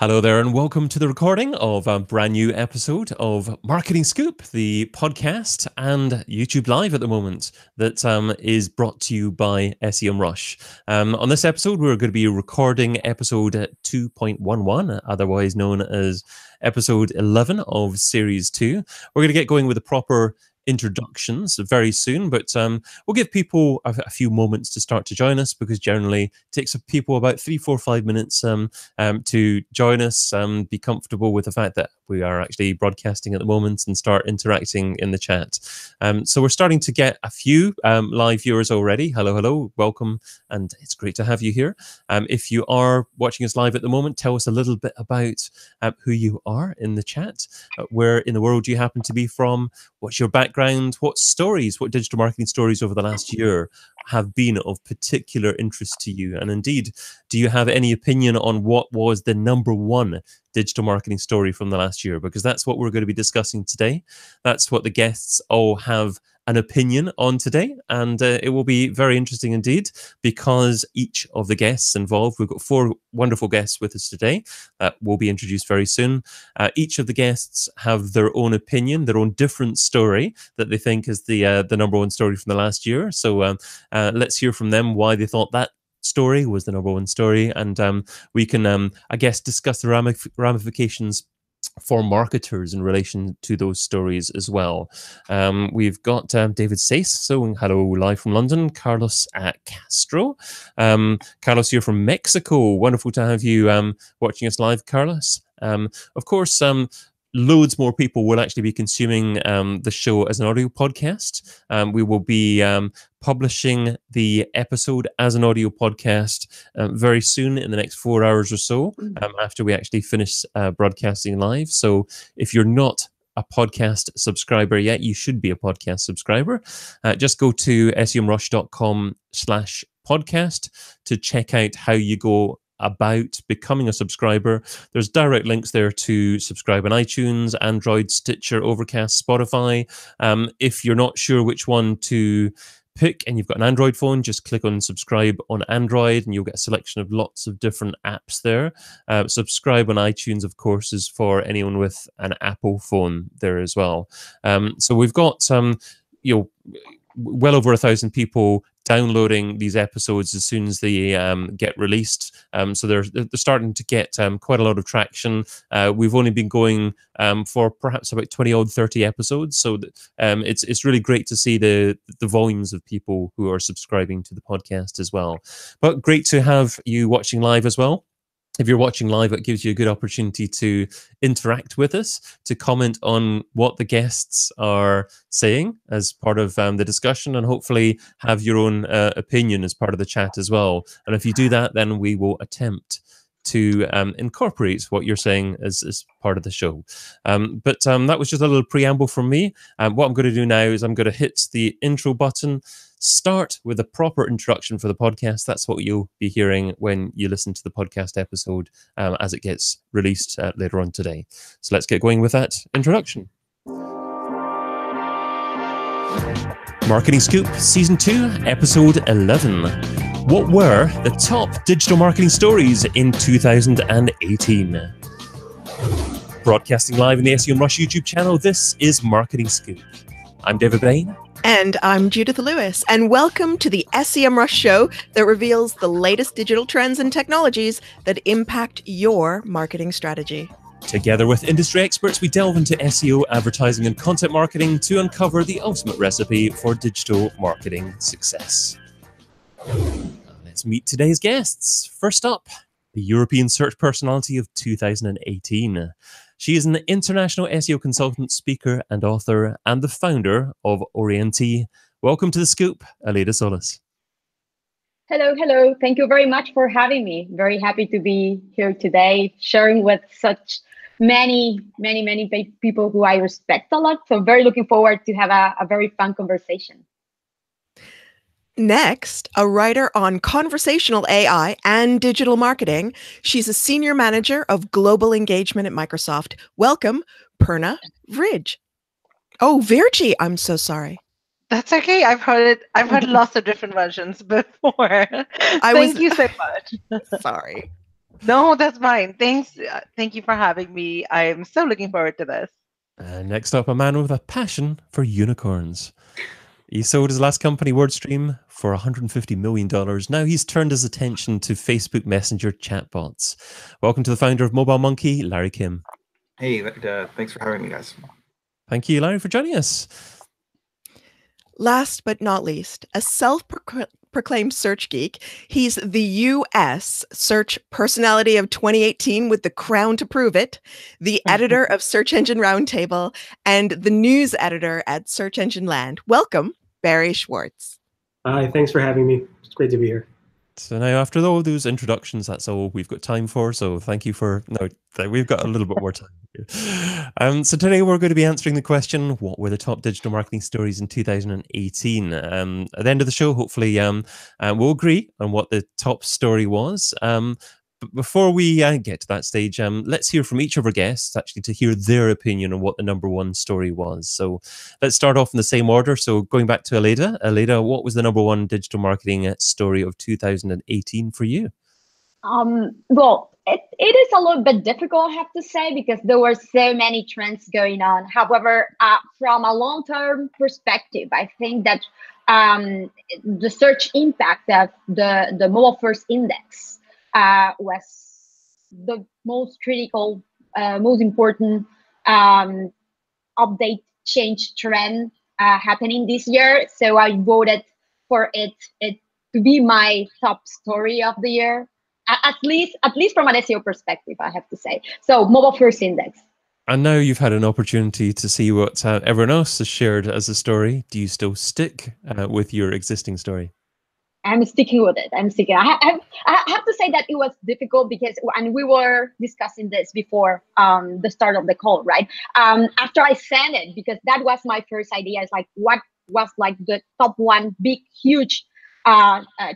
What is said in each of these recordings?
Hello there, and welcome to the recording of a brand new episode of Marketing Scoop, the podcast and YouTube Live at the moment that is brought to you by Semrush. On this episode, we're going to be recording episode 2.11, otherwise known as episode 11 of series 2. We're going to get going with the proper introductions very soon, but we'll give people a few moments to start to join us, because generally it takes people about 3, 4, 5 minutes to join us, be comfortable with the fact that we are actually broadcasting at the moment and start interacting in the chat. So we're starting to get a few live viewers already. Hello, welcome, and it's great to have you here. If you are watching us live at the moment, tell us a little bit about who you are in the chat, where in the world you happen to be from, what's your background, what digital marketing stories over the last year have been of particular interest to you, and indeed, do you have any opinion on what was the number one digital marketing story from the last year? Because that's what we're going to be discussing today. That's what the guests all have an opinion on today, and it will be very interesting indeed, because each of the guests involved, we've got 4 wonderful guests with us today that will be introduced very soon. Each of the guests have their own opinion, their own different story that they think is the number one story from the last year. So let's hear from them why they thought that story was the number one story, and we can I guess discuss the ramifications for marketers in relation to those stories as well. We've got David Sace, so hello, live from London. Carlos Castro. Carlos, you're from Mexico. Wonderful to have you watching us live, Carlos. Of course, loads more people will actually be consuming the show as an audio podcast. We will be publishing the episode as an audio podcast very soon, in the next 4 hours or so, after we actually finish broadcasting live. So if you're not a podcast subscriber yet, you should be a podcast subscriber. Just go to semrush.com/podcast to check out how you go about becoming a subscriber. There's direct links there to subscribe on iTunes, Android, Stitcher, Overcast, Spotify. If you're not sure which one to pick and you've got an Android phone, just click on subscribe on Android and you'll get a selection of lots of different apps there. Subscribe on iTunes, of course, is for anyone with an Apple phone there as well. So we've got well over 1,000 people downloading these episodes as soon as they get released. So they're starting to get quite a lot of traction. We've only been going for perhaps about 20 odd 30 episodes. So it's really great to see the volumes of people who are subscribing to the podcast as well. But great to have you watching live as well. If you're watching live, it gives you a good opportunity to interact with us, to comment on what the guests are saying as part of the discussion, and hopefully have your own opinion as part of the chat as well. And if you do that, then we will attempt to incorporate what you're saying as part of the show. But that was just a little preamble from me. What I'm going to do now is I'm going to hit the intro button, start with a proper introduction for the podcast. That's what you'll be hearing when you listen to the podcast episode as it gets released later on today. So let's get going with that introduction. Marketing Scoop, Season 2, Episode 11. What were the top digital marketing stories in 2018? Broadcasting live in the Semrush YouTube channel, this is Marketing Scoop. I'm David Bain. And I'm Judith Lewis, and welcome to the Semrush show that reveals the latest digital trends and technologies that impact your marketing strategy. Together with industry experts, we delve into SEO, advertising, and content marketing to uncover the ultimate recipe for digital marketing success. Let's meet today's guests. First up, the European Search Personality of 2018. She is an international SEO consultant, speaker, and author, and the founder of Orienti. Welcome to the Scoop, Aleyda Solis. Hello. Thank you very much for having me. Very happy to be here today, sharing with such many people who I respect a lot. So very looking forward to have a very fun conversation. Next, a writer on conversational AI and digital marketing. She's a senior manager of global engagement at Microsoft. Welcome, Purna Virji. Oh, Virji, I'm so sorry. That's okay. I've heard lots of different versions before. Thank you so much. Sorry. No, that's fine. Thanks. Thank you for having me. I'm so looking forward to this. Next up, a man with a passion for unicorns. He sold his last company, WordStream, for $150 million. Now he's turned his attention to Facebook Messenger chatbots. Welcome to the founder of Mobile Monkey, Larry Kim. Hey, thanks for having me, guys. Thank you, Larry, for joining us. Last but not least, a self-proclaimed search geek, he's the US Search Personality of 2018 with the crown to prove it, the editor of Search Engine Roundtable, and the news editor at Search Engine Land. Welcome, Barry Schwartz. Hi, thanks for having me. It's great to be here. So now, after all those introductions, that's all we've got time for. So thank you for... No, we've got a little bit more time. So today we're going to be answering the question, what were the top digital marketing stories in 2018? At the end of the show, hopefully we'll agree on what the top story was. But before we get to that stage, let's hear from each of our guests, actually, to hear their opinion on what the number one story was. So let's start off in the same order. So going back to Aleyda. Aleyda, what was the number one digital marketing story of 2018 for you? Well, it is a little bit difficult, I have to say, because there were so many trends going on. However, from a long-term perspective, I think that the search impact of the mobile first index was the most critical, most important update change trend happening this year. So I voted for it to be my top story of the year, at least from an SEO perspective, I have to say. So mobile first index. And now you've had an opportunity to see what everyone else has shared as a story. Do you still stick with your existing story? I'm sticking with it. I'm sticking. I have to say that it was difficult because, and we were discussing this before the start of the call, right? After I sent it, because that was my first idea. It's like, what was like the top one big, huge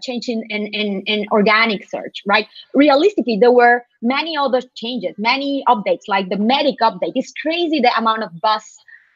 change in organic search, right? Realistically, there were many other changes, many updates, like the medic update. It's crazy the amount of buzz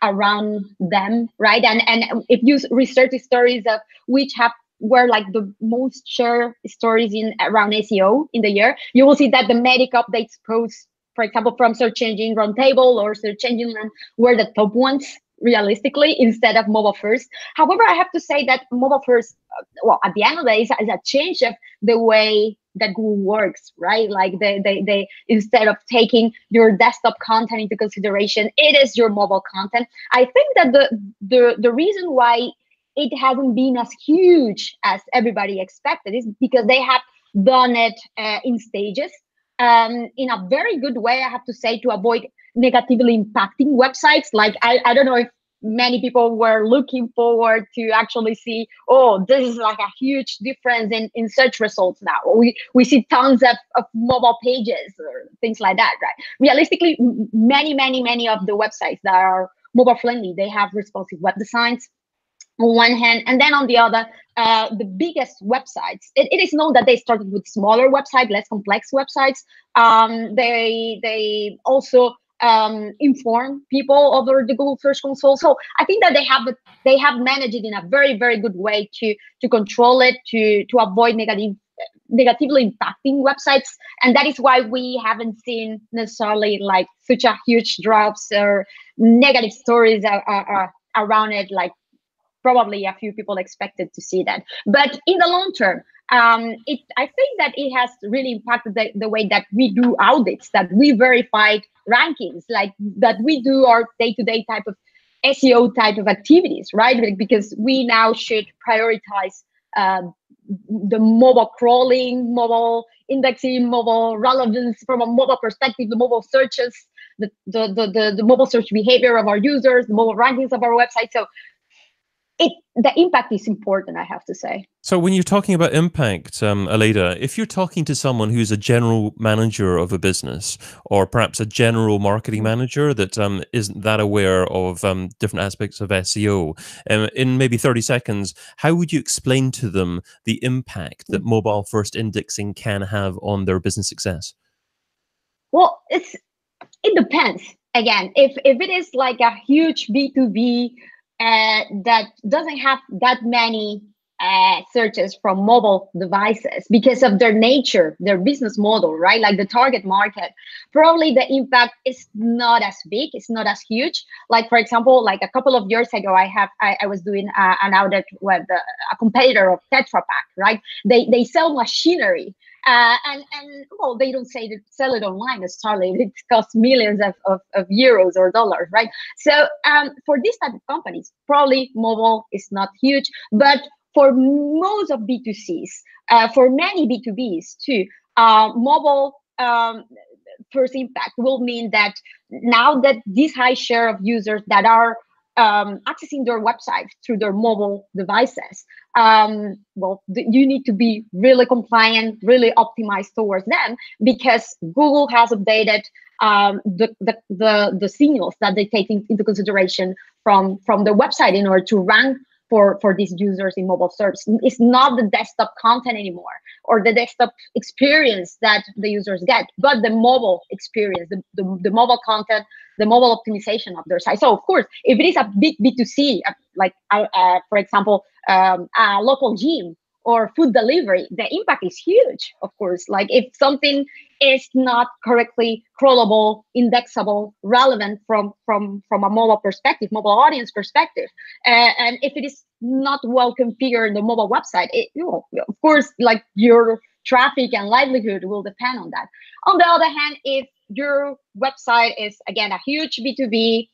around them, right? And if you research the stories of which were like the most shared stories in around SEO in the year, you will see that the medic updates posts, for example, from Search Engine Roundtable or Search Engine Land were the top ones realistically instead of mobile first. However, I have to say that mobile first, well, at the end of the day, is a change of the way that Google works, right? Like they instead of taking your desktop content into consideration, it is your mobile content. I think that the reason why it hasn't been as huge as everybody expected is because they have done it in stages, in a very good way, I have to say, to avoid negatively impacting websites. Like, I don't know if many people were looking forward to actually see, oh, this is like a huge difference in search results now. We see tons of mobile pages or things like that, right? Realistically, many of the websites that are mobile friendly, they have responsive web designs on one hand, and then on the other, the biggest websites, it is known that they started with smaller websites, less complex websites. They also inform people over the Google Search Console. So I think that they have managed it in a very good way to control it, to avoid negatively impacting websites, and that is why we haven't seen necessarily like such a huge drops or negative stories around it, like probably a few people expected to see that. But in the long term, I think that it has really impacted the way that we do audits, that we verified rankings, like that we do our day-to-day type of SEO type of activities, right? Because we now should prioritize the mobile crawling, mobile indexing, mobile relevance from a mobile perspective, the mobile searches, the mobile search behavior of our users, the mobile rankings of our website. So the impact is important, I have to say. So when you're talking about impact, Aleyda, if you're talking to someone who's a general manager of a business, or perhaps a general marketing manager that isn't that aware of different aspects of SEO, in maybe 30 seconds, how would you explain to them the impact that mobile first indexing can have on their business success? Well, it depends. Again, if it is like a huge B2B that doesn't have that many searches from mobile devices because of their nature, their business model, right? Like the target market, probably the impact is not as big, it's not as huge. Like, for example, like a couple of years ago, I was doing an audit with a competitor of Tetra Pak, right? They sell machinery. And well, they don't sell it online necessarily. It costs millions of euros or dollars, right? So for this type of companies, probably mobile is not huge, but for most of B2Cs, for many B2Bs too, mobile first impact will mean that now that this high share of users that are accessing their website through their mobile devices, well, you need to be really compliant, really optimized towards them, because Google has updated the signals that they take into consideration from the website in order to rank for these users in mobile search. It's not the desktop content anymore, or the desktop experience that the users get, but the mobile experience, the mobile content, the mobile optimization of their site. So of course, if it is a big B2C, like for example, a local gym or food delivery, the impact is huge, of course. Like if something is not correctly crawlable, indexable, relevant from a mobile perspective, mobile audience perspective, and if it is not well configured in the mobile website, of course, like your traffic and livelihood will depend on that. On the other hand, if your website is, again, a huge B2B,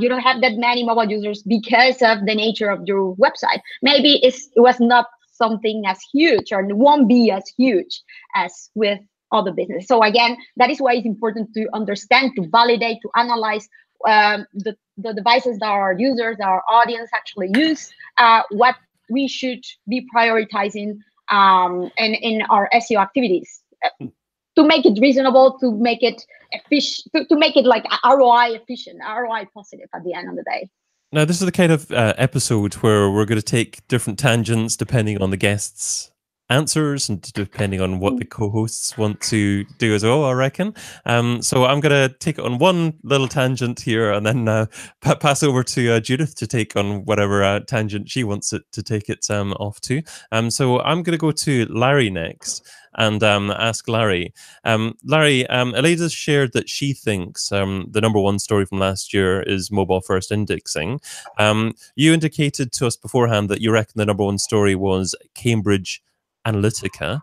you don't have that many mobile users because of the nature of your website, maybe it was not something as huge, or won't be as huge as with other business. So again, that is why it's important to understand, to validate, to analyze the devices that our users, our audience actually use, what we should be prioritizing in our SEO activities, to make it reasonable, to make it efficient, to make it like ROI efficient, ROI positive at the end of the day. Now, this is the kind of episode where we're going to take different tangents depending on the guests' answers and depending on what the co-hosts want to do as well, I reckon. So I'm going to take it on one little tangent here and then pass over to Judith to take on whatever tangent she wants it to take it off to. So I'm going to go to Larry next and ask Larry. Larry, Aleyda's shared that she thinks the #1 story from last year is mobile first indexing. You indicated to us beforehand that you reckon the #1 story was Cambridge Analytica.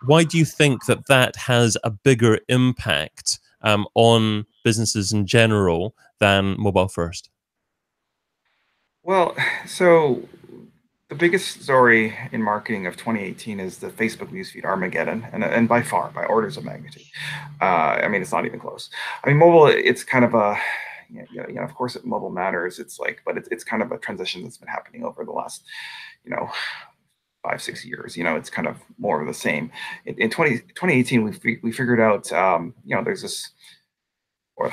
Why do you think that has a bigger impact on businesses in general than mobile first? Well, so the biggest story in marketing of 2018 is the Facebook newsfeed Armageddon, and by far, by orders of magnitude. I mean, it's not even close. I mean, mobile, it's kind of a, of course, mobile matters. It's like, but it's kind of a transition that's been happening over the last, 5-6 years. It's kind of more of the same. In 2018, we figured out, there's this, or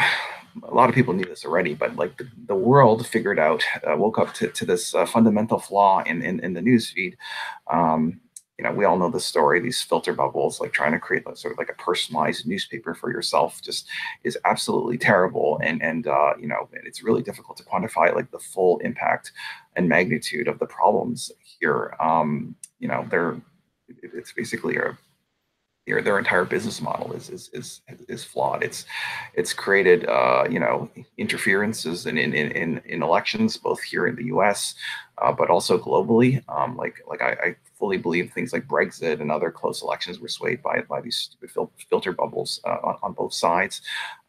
a lot of people knew this already, but like the world figured out, woke up to this fundamental flaw in the newsfeed. We all know the story. These filter bubbles, like trying to create sort of like a personalized newspaper for yourself, just is absolutely terrible. And it's really difficult to quantify like the full impact and magnitude of the problems here. It's basically their entire business model is flawed. It's created interferences in elections, both here in the U.S. But also globally. I fully believe things like Brexit and other close elections were swayed by these stupid filter bubbles on both sides.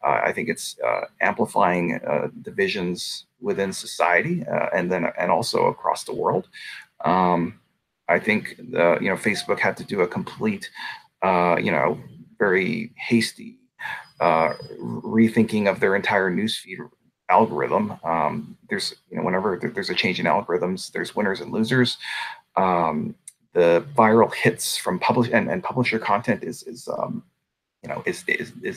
I think it's amplifying divisions within society and also across the world. I think Facebook had to do a complete very hasty rethinking of their entire newsfeed algorithm. Whenever there's a change in algorithms, there's winners and losers. The viral hits from publisher content is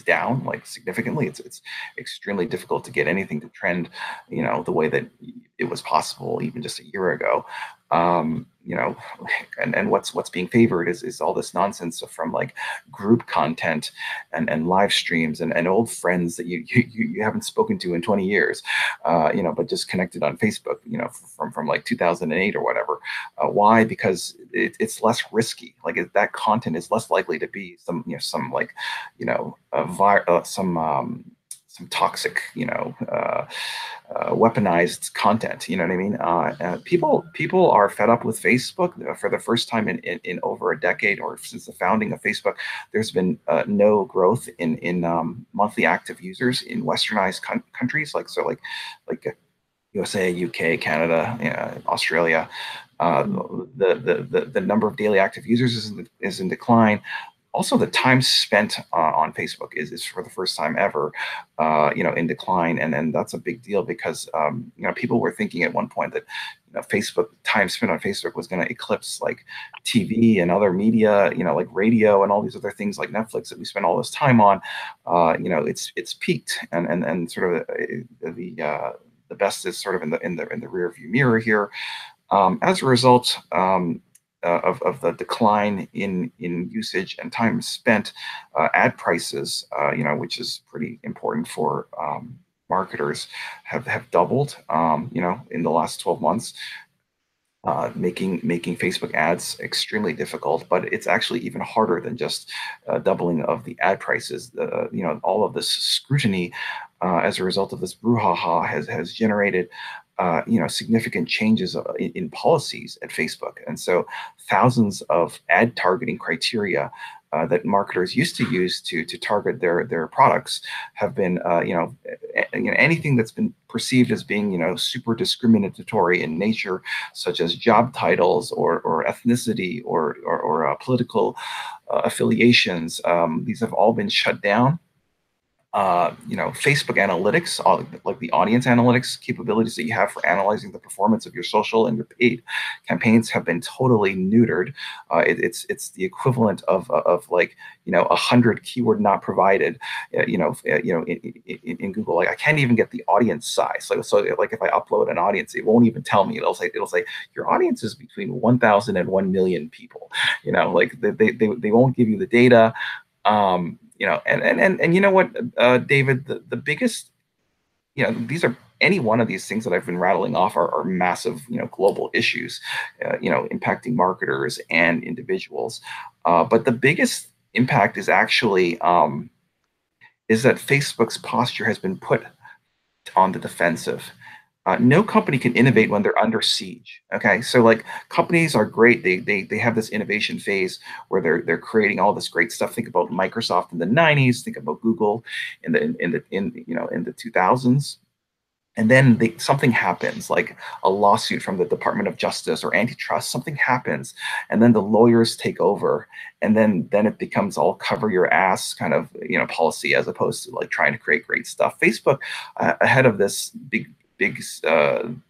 down like significantly. It's extremely difficult to get anything to trend, the way that it was possible even just a year ago. You know, and what's being favored is all this nonsense from like group content and live streams and old friends that you haven't spoken to in 20 years, you know, but just connected on Facebook, you know, from like 2008 or whatever. Why? Because it's less risky. Like that content is less likely to be some, you know, some like, you know, some toxic, you know, weaponized content. You know what I mean? People are fed up with Facebook. For the first time in over a decade, or since the founding of Facebook, there's been no growth in monthly active users in westernized countries like USA, UK, Canada, Australia. The number of daily active users is in decline. Also, the time spent on Facebook is for the first time ever, you know, in decline, and that's a big deal because you know, people were thinking at one point that, you know, Facebook time spent on Facebook was going to eclipse like TV and other media, you know, like radio and all these other things like Netflix that we spend all this time on. You know, it's peaked, and sort of the best is sort of in the rear view mirror here. As a result. Of the decline in usage and time spent, ad prices, you know, which is pretty important for marketers, have doubled, you know, in the last 12 months, making Facebook ads extremely difficult. But it's actually even harder than just doubling of the ad prices. You know, all of this scrutiny as a result of this brouhaha has generated you know, significant changes in policies at Facebook. And so thousands of ad targeting criteria that marketers used to use to target their products have been, you know, anything that's been perceived as being, you know, super discriminatory in nature, such as job titles or ethnicity or political affiliations. These have all been shut down. You know, Facebook analytics, like the audience analytics capabilities that you have for analyzing the performance of your social and your paid campaigns, have been totally neutered. It's the equivalent of like, you know, 100 keyword not provided. You know, in Google, like I can't even get the audience size. So like if I upload an audience, it won't even tell me. It'll say your audience is between 1,000 and 1 million people. You know, like they won't give you the data. You know, and you know what, David, the biggest, you know, these are, any one of these things that I've been rattling off are massive, you know, global issues, you know, impacting marketers and individuals. But the biggest impact is actually is that Facebook's posture has been put on the defensive. No company can innovate when they're under siege. Okay, so like companies are great. They have this innovation phase where they're creating all this great stuff. Think about Microsoft in the 90s. Think about Google in the 2000s. And then something happens, like a lawsuit from the Department of Justice or antitrust. Something happens, and then the lawyers take over, and then it becomes all cover your ass kind of, you know, policy, as opposed to like trying to create great stuff. Facebook, ahead of this big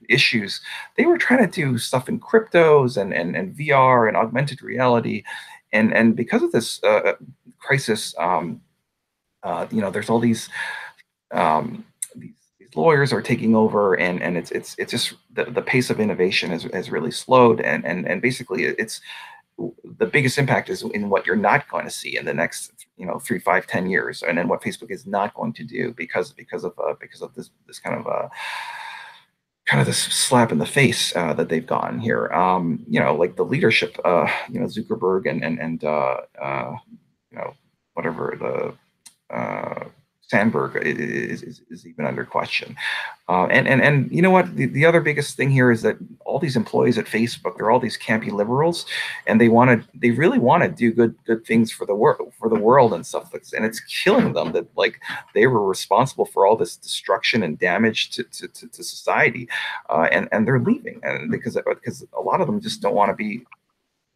issues, they were trying to do stuff in cryptos and VR and augmented reality, and because of this crisis, you know, there's all these lawyers are taking over, and it's just the pace of innovation has really slowed, and basically it's the biggest impact is in what you're not going to see in the next, you know, 3, 5, 10 years, and then what Facebook is not going to do because of this kind of this slap in the face that they've gotten here. You know, like the leadership, you know, Zuckerberg and you know, whatever the Sandberg is even under question. And you know what? The other biggest thing here is that all these employees at Facebook, they're all these campy liberals, and they really want to do good things for the world and stuff. And it's killing them that like they were responsible for all this destruction and damage to society, and they're leaving, and because a lot of them just don't want to be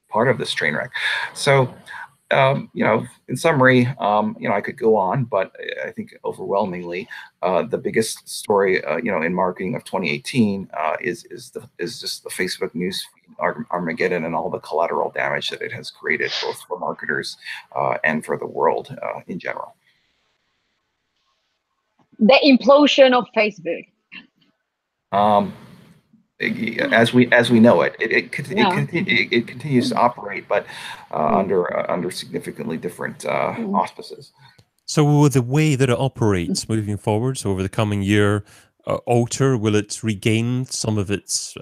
part of this train wreck. So. You know, in summary, you know, I could go on, but I think overwhelmingly, the biggest story, you know, in marketing of 2018 is just the Facebook news Armageddon and all the collateral damage that it has created, both for marketers and for the world in general. The implosion of Facebook. as we know it. It continues to operate, but under significantly different auspices. So will the way that it operates moving forward, so over the coming year, alter? Will it regain some of its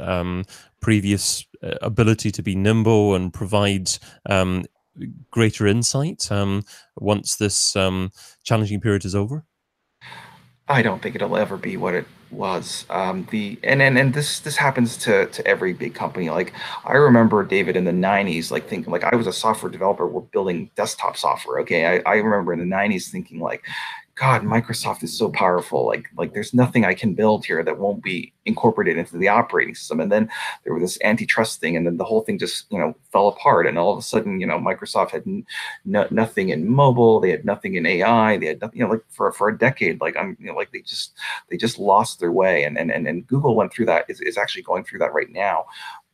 previous ability to be nimble and provide greater insight once this challenging period is over? I don't think it'll ever be what it was. And this happens to every big company. Like, I remember, David, in the 90s, like, thinking, like, I was a software developer, we're building desktop software. Okay, I remember in the 90s thinking, like, God, Microsoft is so powerful. Like there's nothing I can build here that won't be incorporated into the operating system. And then there was this antitrust thing, and then the whole thing just fell apart. And all of a sudden, Microsoft had nothing in mobile. They had nothing in AI. They had nothing, like for a decade. Like they just lost their way. And Google went through that. Is actually going through that right now.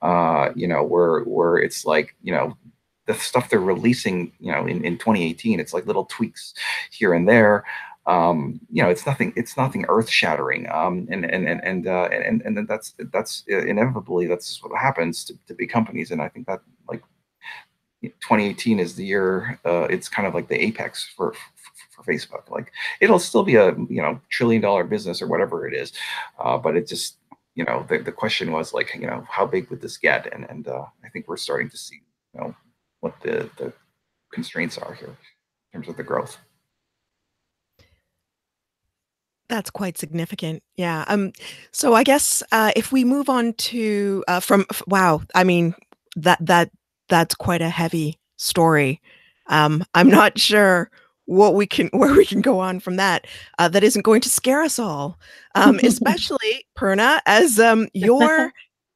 Where it's like the stuff they're releasing, in 2018, it's like little tweaks here and there. It's nothing earth-shattering, and then that's inevitably that's what happens to big companies. And I think that, like, 2018 is the year. It's kind of like the apex for Facebook. Like, it'll still be a $1 trillion business or whatever it is, but it just the question was, like, how big would this get? And I think we're starting to see what the constraints are here in terms of the growth. That's quite significant. Yeah. So I guess if we move on to wow, I mean, that's quite a heavy story. I'm not sure where we can go on from that. That isn't going to scare us all, especially Purna, as your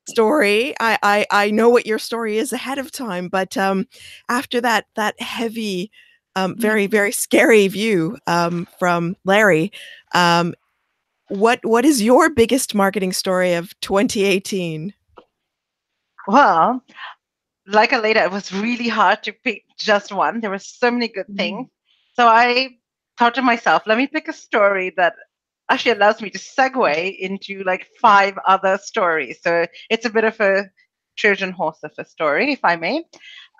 story. I know what your story is ahead of time, but after that heavy, very, very scary view from Larry, what is your biggest marketing story of 2018? Well, like Aleyda, it was really hard to pick just one. There were so many good things. So I thought to myself, let me pick a story that actually allows me to segue into like 5 other stories. So it's a bit of a Trojan horse of a story, if I may.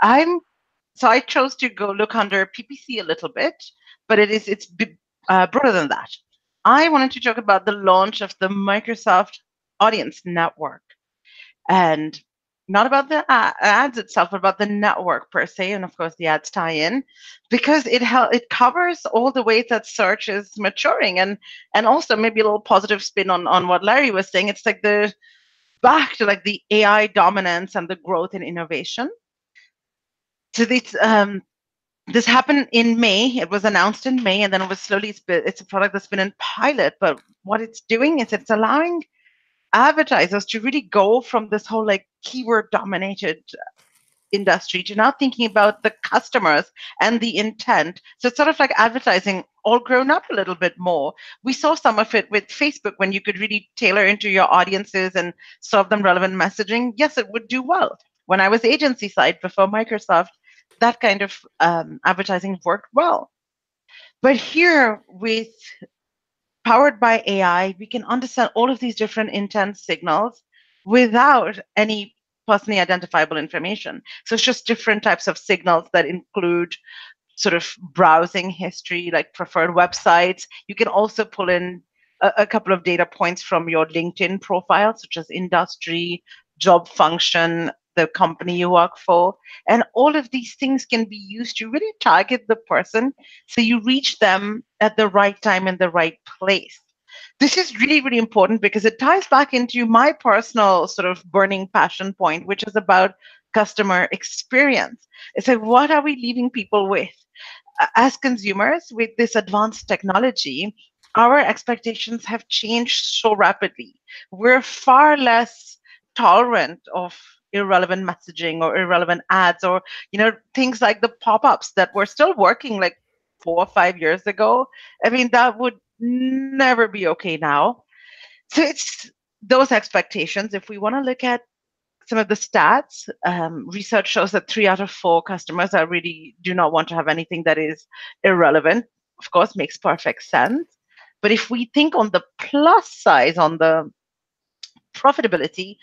So I chose to go look under PPC a little bit, but it's broader than that. I wanted to talk about the launch of the Microsoft Audience Network, and not about the ads itself, but about the network per se, and of course the ads tie in, because it covers all the ways that search is maturing, and also maybe a little positive spin on what Larry was saying. It's like back to like the AI dominance and the growth in innovation. So this happened in May. It was announced in May, and then it was slowly. It's a product that's been in pilot, but what it's doing is it's allowing advertisers to really go from this whole like keyword dominated industry to now thinking about the customers and the intent. So it's sort of like advertising all grown up a little bit more. We saw some of it with Facebook when you could really tailor into your audiences and serve them relevant messaging. Yes, it would do well. When I was agency side before Microsoft, that kind of advertising worked well. But here, with powered by AI, we can understand all of these different intent signals without any personally identifiable information. So it's just different types of signals that include sort of browsing history, like preferred websites. You can also pull in a couple of data points from your LinkedIn profile, such as industry, job function, the company you work for. And all of these things can be used to really target the person so you reach them at the right time in the right place. This is really, really important because it ties back into my personal sort of burning passion point, which is about customer experience. It's like, what are we leaving people with? As consumers, with this advanced technology, our expectations have changed so rapidly. We're far less tolerant of irrelevant messaging or irrelevant ads, or things like the pop-ups that were still working like 4 or 5 years ago. I mean, that would never be okay now. So it's those expectations. If we want to look at some of the stats, research shows that 3 out of 4 customers really do not want to have anything that is irrelevant. Of course, makes perfect sense. But if we think on the plus side, on the profitability,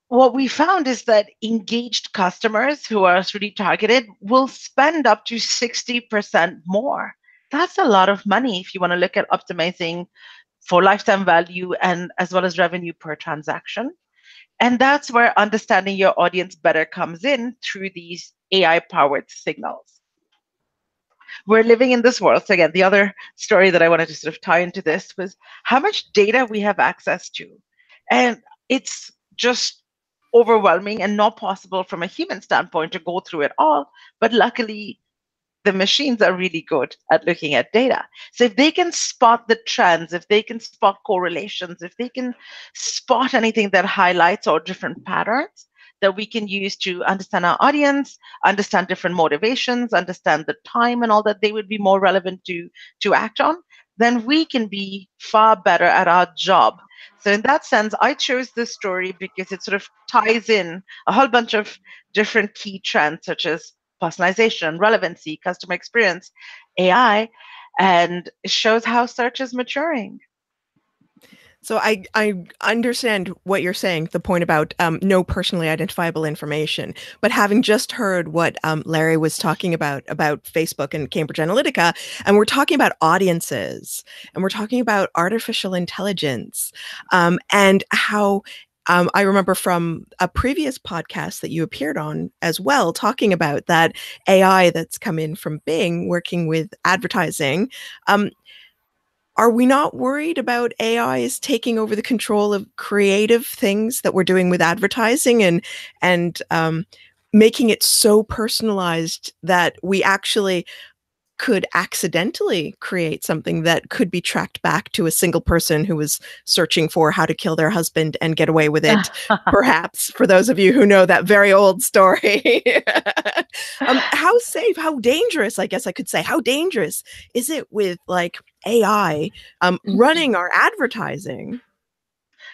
what we found is that engaged customers who are really targeted will spend up to 60% more. That's a lot of money if you want to look at optimizing for lifetime value and as well as revenue per transaction. And that's where understanding your audience better comes in through these AI-powered signals. We're living in this world. So again, the other story that I wanted to sort of tie into this was how much data we have access to. And it's just overwhelming and not possible from a human standpoint to go through it all. But luckily, the machines are really good at looking at data. So if they can spot the trends, if they can spot correlations, if they can spot anything that highlights or different patterns that we can use to understand our audience, understand different motivations, understand the time and all that they would be more relevant to act on, then we can be far better at our job. So in that sense, I chose this story because it sort of ties in a whole bunch of different key trends, such as personalization, relevancy, customer experience, AI, and it shows how search is maturing. So I understand what you're saying, the point about no personally identifiable information. But having just heard what Larry was talking about Facebook and Cambridge Analytica, and we're talking about audiences, and we're talking about artificial intelligence, and how I remember from a previous podcast that you appeared on as well, talking about that AI that's come in from Bing working with advertising. Are we not worried about AIs taking over the control of creative things that we're doing with advertising and making it so personalized that we actually could accidentally create something that could be tracked back to a single person who was searching for how to kill their husband and get away with it? Perhaps for those of you who know that very old story. How safe, how dangerous, I guess I could say, how dangerous is it with like AI running our advertising?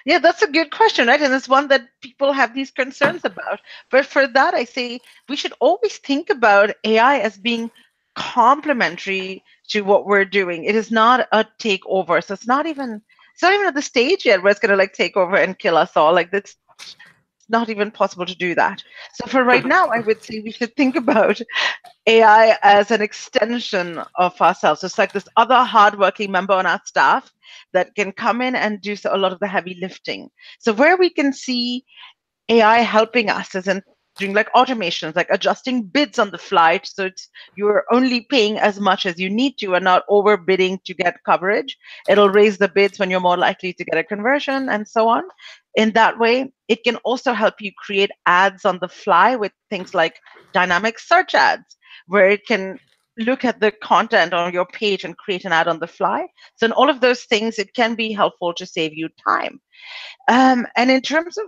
Yeah, that's a good question, right? And it's one that people have these concerns about. But for that, I say we should always think about AI as being complementary to what we're doing. It is not a takeover. So it's not even at the stage yet where it's going to like take over and kill us all. Like that's not even possible to do that. So for right now, I would say we should think about AI as an extension of ourselves. It's like this other hardworking member on our staff that can come in and do a lot of the heavy lifting. So where we can see AI helping us is in doing like automations, like adjusting bids on the fly. So you're only paying as much as you need to and not overbidding to get coverage. It'll raise the bids when you're more likely to get a conversion and so on. In that way, it can also help you create ads on the fly with things like dynamic search ads, where it can look at the content on your page and create an ad on the fly. So in all of those things, it can be helpful to save you time. And in terms of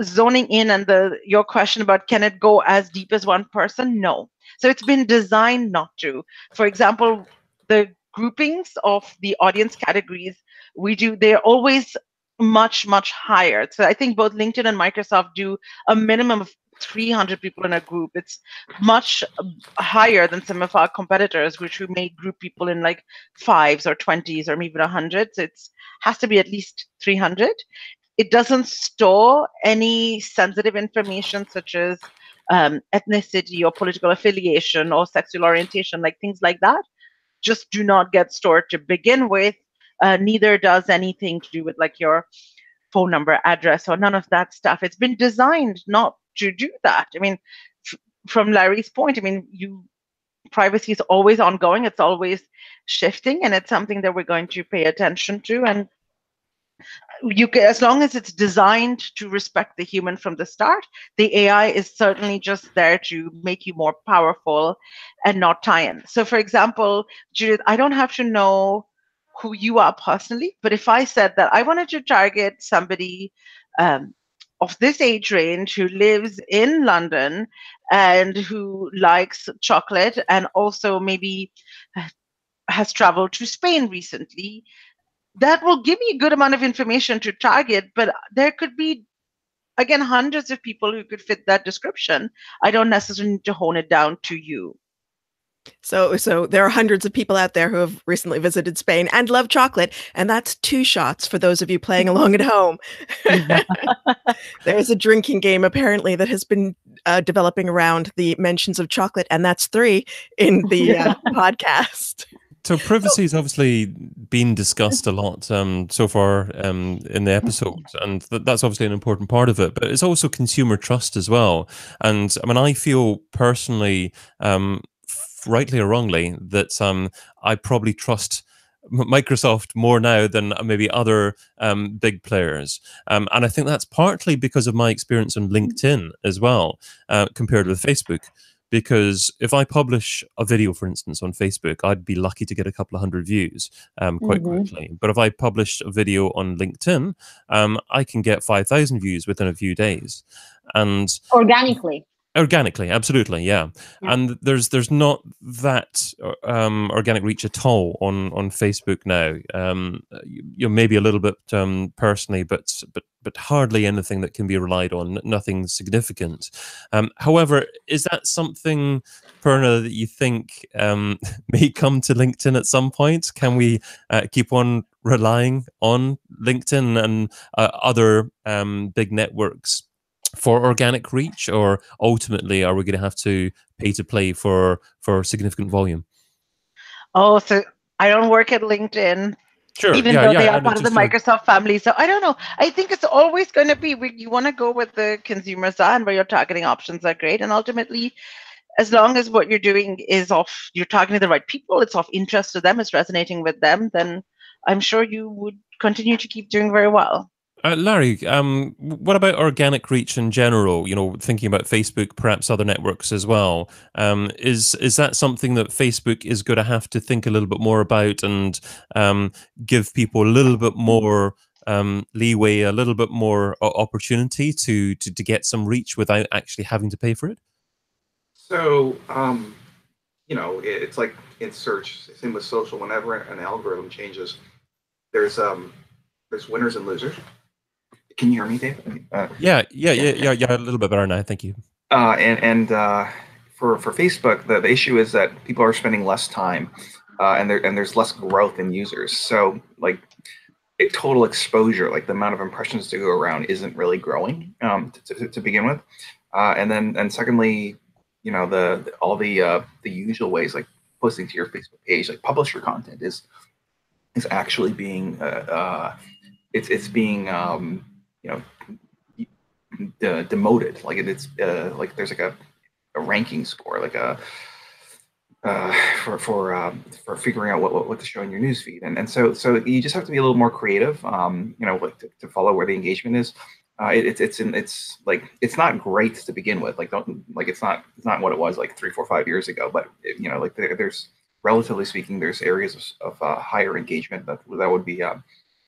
zoning in and your question about can it go as deep as one person? No. So it's been designed not to. For example, the groupings of the audience categories they're always much, much higher. So I think both LinkedIn and Microsoft do a minimum of 300 people in a group. It's much higher than some of our competitors, which we may group people in like 5s or 20s or even 100s. So it has to be at least 300. It doesn't store any sensitive information such as ethnicity or political affiliation or sexual orientation, like things like that. Just do not get stored to begin with. Neither does anything to do with like your phone number, address, or none of that stuff. It's been designed not to do that. I mean, from Larry's point, I mean, privacy is always ongoing. It's always shifting, and it's something that we're going to pay attention to. And as long as it's designed to respect the human from the start, the AI is certainly just there to make you more powerful and not tie in. So for example, Judith, I don't have to know who you are personally, but if I said that I wanted to target somebody of this age range who lives in London and who likes chocolate and also maybe has traveled to Spain recently, that will give me a good amount of information to target, but there could be, again, hundreds of people who could fit that description. I don't necessarily need to hone it down to you. So there are hundreds of people out there who have recently visited Spain and love chocolate, and that's 2 shots for those of you playing along at home. There's a drinking game apparently that has been developing around the mentions of chocolate, and that's 3 in the podcast. So privacy has obviously been discussed a lot so far in the episodes, and that's obviously an important part of it. But it's also consumer trust as well. And I mean, I feel personally, rightly or wrongly, that I probably trust Microsoft more now than maybe other big players. And I think that's partly because of my experience on LinkedIn as well, compared with Facebook. Because if I publish a video, for instance, on Facebook, I'd be lucky to get a couple of hundred views quite quickly. But if I publish a video on LinkedIn, I can get 5,000 views within a few days. And Organically, absolutely, yeah. And there's not that organic reach at all on Facebook now. You know, maybe a little bit personally, but hardly anything that can be relied on. Nothing significant. However, is that something, Purna, that you think may come to LinkedIn at some point? Can we keep on relying on LinkedIn and other big networks for organic reach, or ultimately are we going to have to pay to play for significant volume? Oh, so I don't work at LinkedIn. Sure. Even though they are part of the Microsoft family. So I don't know. I think it's always going to be, you want to go with the consumers are, and where your targeting options are great. And ultimately, as long as what you're doing is you're targeting the right people, it's of interest to them, it's resonating with them, then I'm sure you would continue to keep doing very well. Larry, what about organic reach in general? You know, thinking about Facebook, perhaps other networks as well. Is that something that Facebook is going to have to think a little bit more about and give people a little bit more leeway, a little bit more opportunity to get some reach without actually having to pay for it? So, you know, it's like in search, same with social. Whenever an algorithm changes, there's winners and losers. Can you hear me, Dave? Yeah, a little bit better now. Thank you. For Facebook, the issue is that people are spending less time, and there's less growth in users. So, like, a total exposure, like the amount of impressions to go around, isn't really growing to begin with. And secondly, you know, all the usual ways, like posting to your Facebook page, like publish your content, is actually being it's being you know, demoted. Like it's like there's like a ranking score, like for figuring out what to show in your newsfeed, and so you just have to be a little more creative, you know, like to follow where the engagement is. It's like, it's not great to begin with. Like, it's not what it was like 3, 4, 5 years ago. But you know, like there's, relatively speaking, there's areas of higher engagement that would be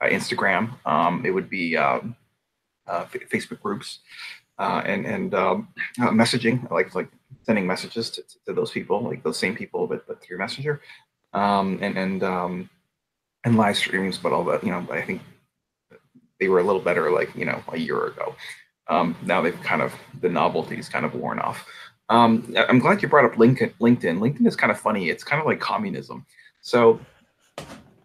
Instagram. It would be Facebook groups and messaging, like sending messages to those people, like those same people, but through Messenger, and live streams. But all that, you know, I think they were a little better, like, you know, a year ago. Now they've kind of, the novelty's kind of worn off. I'm glad you brought up LinkedIn. LinkedIn is kind of funny. It's kind of like communism. So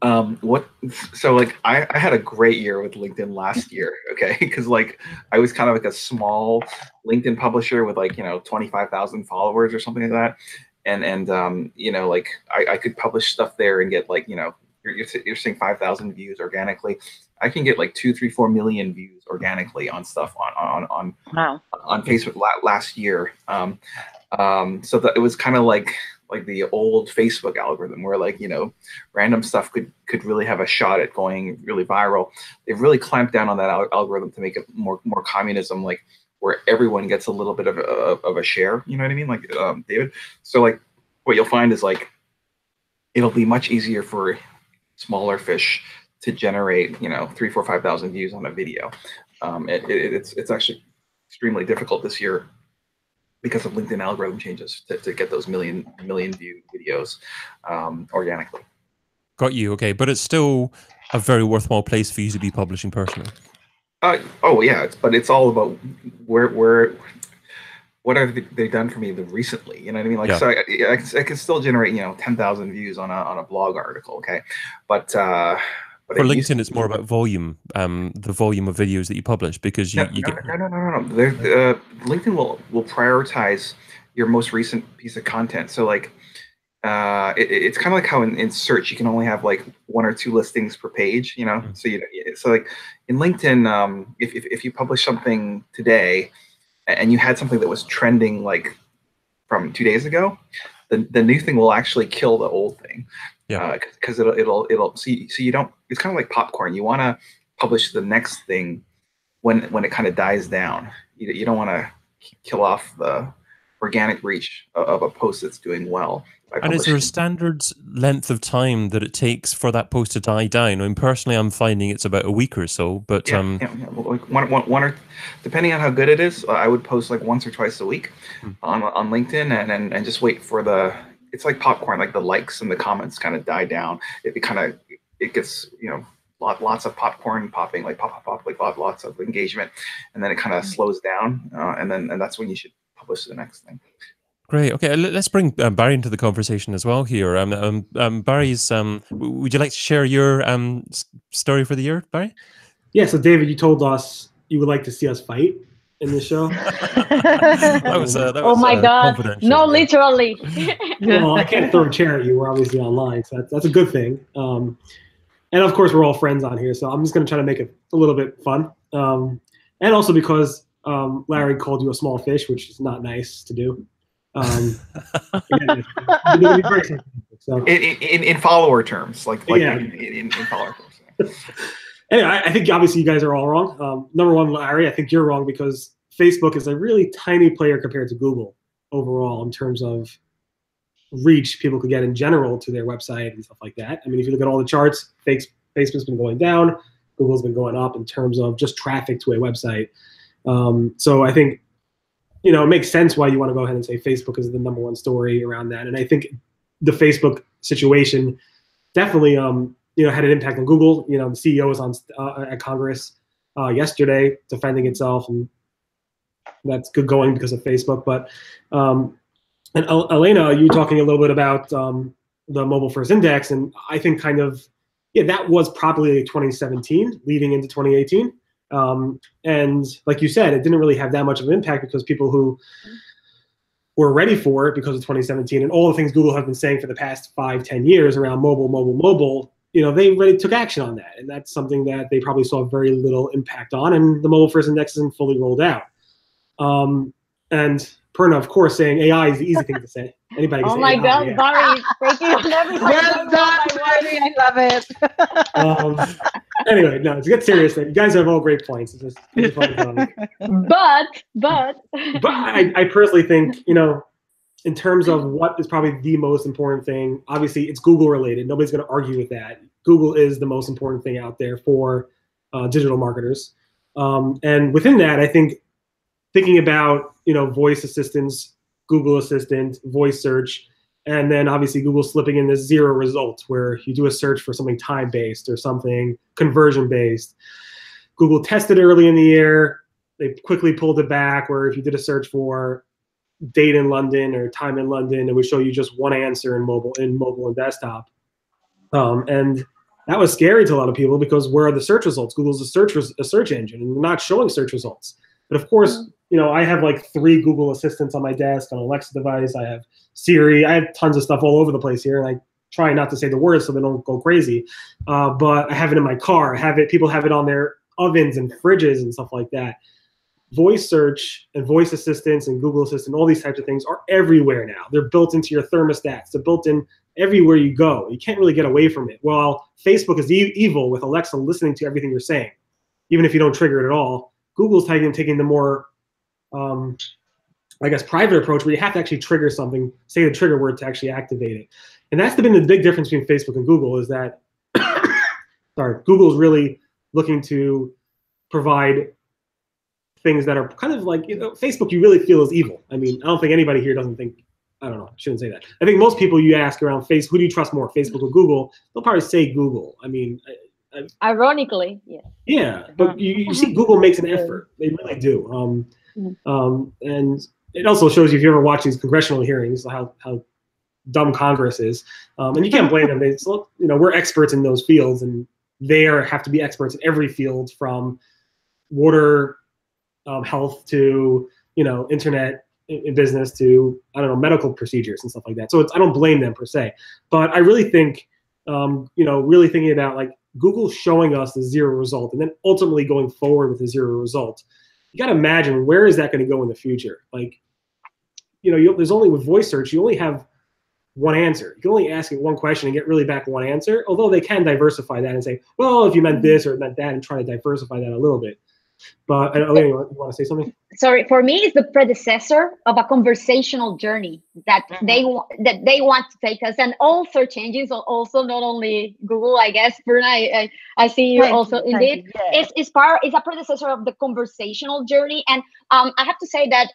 like I had a great year with LinkedIn last year, okay? Because like I was kind of like a small LinkedIn publisher with, like, you know, 25,000 followers or something like that. And you know, like I could publish stuff there and get, like, you know, you're seeing 5,000 views organically. I can get like 2, 3, 4 million views organically on stuff on Facebook last year. So that it was kind of like the old Facebook algorithm, where, like, you know, random stuff could really have a shot at going really viral. They've really clamped down on that algorithm to make it more communism, like where everyone gets a little bit of a share. You know what I mean, like, David? So like what you'll find is, like, it'll be much easier for smaller fish to generate, you know, 3, 4, 5,000 views on a video. It's actually extremely difficult this year because of LinkedIn algorithm changes to get those million view videos organically. Got you. Okay, but it's still a very worthwhile place for you to be publishing personally. Oh yeah, but it's all about where what have they done for me recently? You know what I mean? Like, Yeah. so I can still generate 10,000 views on a blog article, okay? But for LinkedIn, it's more about volume, the volume of videos that you publish, because you get. No. LinkedIn will prioritize your most recent piece of content. So like, it's kind of like how in search you can only have like 1 or 2 listings per page, you know. So like in LinkedIn, if you publish something today and you had something that was trending like from 2 days ago, the new thing will actually kill the old thing. Yeah. Because it'll so you don't. It's kind of like popcorn. You want to publish the next thing when it kind of dies down. You don't want to kill off the organic reach of a post that's doing well. And is there a standard length of time that it takes for that post to die down? I mean, personally, I'm finding it's about a week or so. But one or, depending on how good it is, I would post like once or twice a week on LinkedIn, and just wait for the. It's like popcorn, like the likes and the comments kind of die down. It gets lots of popcorn popping, like pop, like lots of engagement, and then it kind of slows down, and that's when you should publish the next thing. Great. Okay, let's bring Barry into the conversation as well here. Barry's. Would you like to share your story for the year, Barry? Yeah. So, David, you told us you would like to see us fight in the show. that was oh my God! No, literally. Well, I can't throw a chair at you. We're obviously online, so that's a good thing. And of course, we're all friends on here, so I'm just going to try to make it a little bit fun. And also because Larry called you a small fish, which is not nice to do. So in follower terms, like yeah. in follower terms. Anyway, I think obviously you guys are all wrong. Number one, Larry, I think you're wrong because Facebook is a really tiny player compared to Google overall in terms of reach people could get in general to their website and stuff like that. I mean, if you look at all the charts, Facebook's been going down, Google's been going up in terms of just traffic to a website. So I think, it makes sense why you want to go ahead and say Facebook is the number one story around that. And I think the Facebook situation definitely, had an impact on Google. The CEO was on at Congress yesterday defending itself, and that's good going because of Facebook. But and Aleyda, you were talking a little bit about the mobile first index, and I think that was probably 2017 leading into 2018. And like you said, it didn't really have that much of an impact because people who were ready for it because of 2017 and all the things Google have been saying for the past 5-10 years around mobile, they really took action on that. And that's something that they probably saw very little impact on, and the mobile first index isn't fully rolled out. And Purna, of course, saying AI is the easy thing to say. Anybody can say my AI, God, yeah. Barry, thank you. Well done, Barry. I love it. Anyway, no, to get serious, you guys have all great points. It's just fun. But I personally think, in terms of what is probably the most important thing, obviously it's Google related. Nobody's going to argue with that. Google is the most important thing out there for digital marketers. And within that, I think thinking about, voice assistants, Google Assistant, voice search, and then obviously Google slipping in this 0 results where you do a search for something time-based or something conversion-based. Google tested early in the year. They quickly pulled it back, where if you did a search for date in London or time in London, it would show you just one answer in mobile and desktop. And that was scary to a lot of people because where are the search results? Google's a search engine, and we're not showing search results. But of course, I have like 3 Google Assistants on my desk, on an Alexa device. I have Siri. I have tons of stuff all over the place here, and I try not to say the words so they don't go crazy. But I have it in my car. People have it on their ovens and fridges and stuff like that. Voice search and voice assistants and Google Assistant, all these types of things are everywhere now. They're built into your thermostats. They're built in everywhere you go. You can't really get away from it. Well, Facebook is evil with Alexa listening to everything you're saying, even if you don't trigger it at all. Google's taking the more, private approach where you have to actually trigger something, say the trigger word to actually activate it. And that's been the big difference between Facebook and Google is that, Google's really looking to provide things that are kind of like, Facebook you really feel is evil. I mean, I don't think anybody here doesn't think, I don't know, I shouldn't say that. I think most people you ask around Facebook, who do you trust more, Facebook or Google? They'll probably say Google. I mean, ironically, yeah. Yeah, but you see Google makes an effort. They really do. And it also shows you, if you ever watch these congressional hearings, how dumb Congress is, and you can't blame them. They, we're experts in those fields, and they have to be experts in every field, from water, health, to internet in business, to medical procedures and stuff like that. So I don't blame them per se, but I really think really thinking about like Google showing us the zero result and then ultimately going forward with the zero result. You got to imagine, where is that going to go in the future? Like, there's only, with voice search, you only have one answer. You can only ask it one question and get really back one answer, although they can diversify that and say, well, if you meant this or meant that, and try to diversify that a little bit. But Aleyda, you want to say something? Sorry, for me, it's the predecessor of a conversational journey that they want to take us, and all search engines, also not only Google, I guess. Purna, I see you also. Indeed, it's a predecessor of the conversational journey, and I have to say that